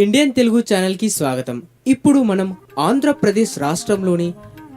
Indian Telugu channel కి స్వాగతం. ఇప్పుడు మనం ఆంధ్రప్రదేశ్ రాష్ట్రంలోని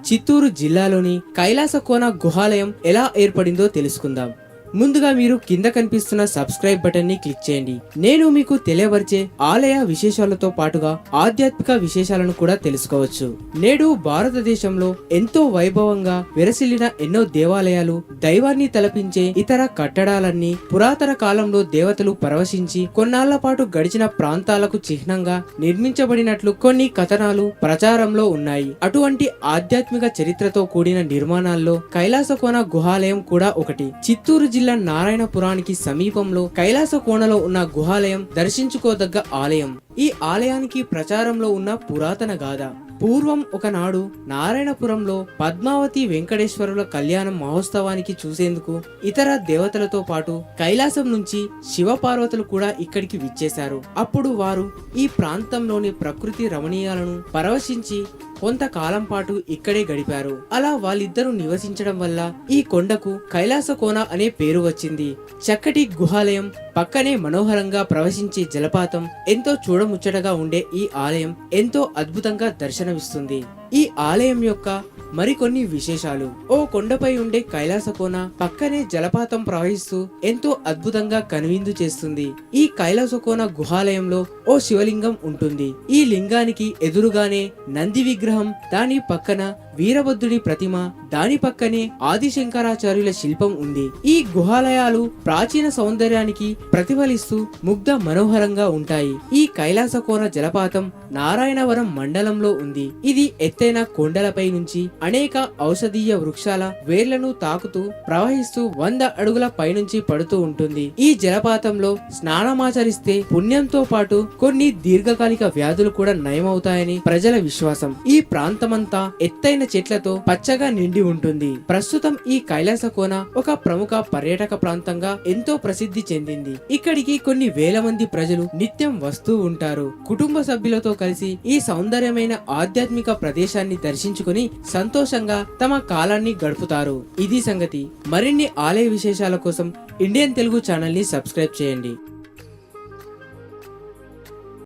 చిత్తూరు జిల్లాలోని కైలాసకోన గుహాలయం ఎలా ఏర్పడిందో తెలుసుకుందాం. ముందుగా మీరు కింద కనిపిస్తున్న సబ్స్క్రైబ్ బటన్ ని క్లిక్ చేయండి. నేను మీకు తెలియవరిచే ఆలయ విశేషాలతో పాటుగా ఆధ్యాత్మిక విశేషాలను కూడా తెలుసుకోవచ్చు. నేడు భారతదేశంలో ఎంతో వైభవంగా విరసిల్లిన ఎన్నో దేవాలయాలు, దైవాన్ని తలపించే ఇతర కట్టడాలన్నీ పురాతన కాలంలో దేవతలు పరవశించి కొన్నాళ్ల పాటు గడిచిన ప్రాంతాలకు చిహ్నంగా నిర్మించబడినట్లు కొన్ని కథనాలు ప్రచారంలో ఉన్నాయి. అటువంటి ఆధ్యాత్మిక చరిత్రతో కూడిన నిర్మాణాల్లో కైలాసకోన గుహాలయం కూడా ఒకటి. చిత్తూరు జిల్లా నారాయణపురానికి సమీపంలో కైలాసకోనలో ఉన్న గుహాలయం దర్శించుకోదగ్గ ఆలయం. ఈ ఆలయానికి ప్రచారంలో ఉన్న పురాతన గాథ. పూర్వం ఒకనాడు నారాయణపురంలో పద్మావతి వెంకటేశ్వరుల కళ్యాణం మహోత్సవానికి చూసేందుకు ఇతర దేవతలతో పాటు కైలాసం నుంచి శివపార్వతులు కూడా ఇక్కడికి విచ్చేశారు. అప్పుడు వారు ఈ ప్రాంతంలోని ప్రకృతి రమణీయాలను పరవశించి కొంతకాలం పాటు ఇక్కడే గడిపారు. అలా వాళ్ళిద్దరూ నివసించడం వల్ల ఈ కొండకు కైలాసకోన అనే పేరు వచ్చింది. చక్కటి గుహాలయం పక్కనే మనోహరంగా ప్రవహించే జలపాతం, ఎంతో చూడముచ్చటగా ఉండే ఈ ఆలయం ఎంతో అద్భుతంగా దర్శనమిస్తుంది. ఈ ఆలయం యొక్క మరికొన్ని విశేషాలు. ఓ కొండపై ఉండే కైలాసకోన పక్కనే జలపాతం ప్రవహిస్తూ ఎంతో అద్భుతంగా కనువిందు చేస్తుంది. ఈ కైలాసకోన గుహాలయంలో ఓ శివలింగం ఉంటుంది. ఈ లింగానికి ఎదురుగానే నంది విగ్రహం, దాని పక్కన వీరభద్రుడి ప్రతిమ, దాని పక్కనే ఆదిశంకరాచార్యుల శిల్పం ఉంది. ఈ గుహాలయాలు ప్రాచీన సౌందర్యానికి ప్రతిఫలిస్తూ ముగ్ధ మనోహరంగా ఉంటాయి. ఈ కైలాసకోన జలపాతం నారాయణవరం మండలంలో ఉంది. ఇది ఎత్తైన కొండలపై నుంచి అనేక ఔషధీయ వృక్షాల వేర్లను తాకుతూ ప్రవహిస్తూ 100 అడుగుల పైనుంచి పడుతూ ఉంటుంది. ఈ జలపాతంలో స్నానమాచరిస్తే పుణ్యంతో పాటు కొన్ని దీర్ఘకాలిక వ్యాధులు కూడా నయమవుతాయని ప్రజల విశ్వాసం. ఈ ప్రాంతమంతా ఎత్తైన చెట్లతో పచ్చగా నిండి ఉంటుంది. ప్రస్తుతం ఈ కైలాసకోన ఒక ప్రముఖ పర్యాటక ప్రాంతంగా ఎంతో ప్రసిద్ధి చెందింది. ఇక్కడికి కొన్ని వేల మంది ప్రజలు నిత్యం వస్తూ ఉంటారు. కుటుంబ సభ్యులతో కలిసి ఈ సౌందర్యమైన ఆధ్యాత్మిక ప్రదేశాన్ని దర్శించుకుని సంతోషంగా తమ కాలాన్ని గడుపుతారు. ఇది సంగతి. మరిన్ని ఆలయ విశేషాల కోసం ఇండియన్ తెలుగు ఛానల్ ని సబ్స్క్రైబ్ చేయండి.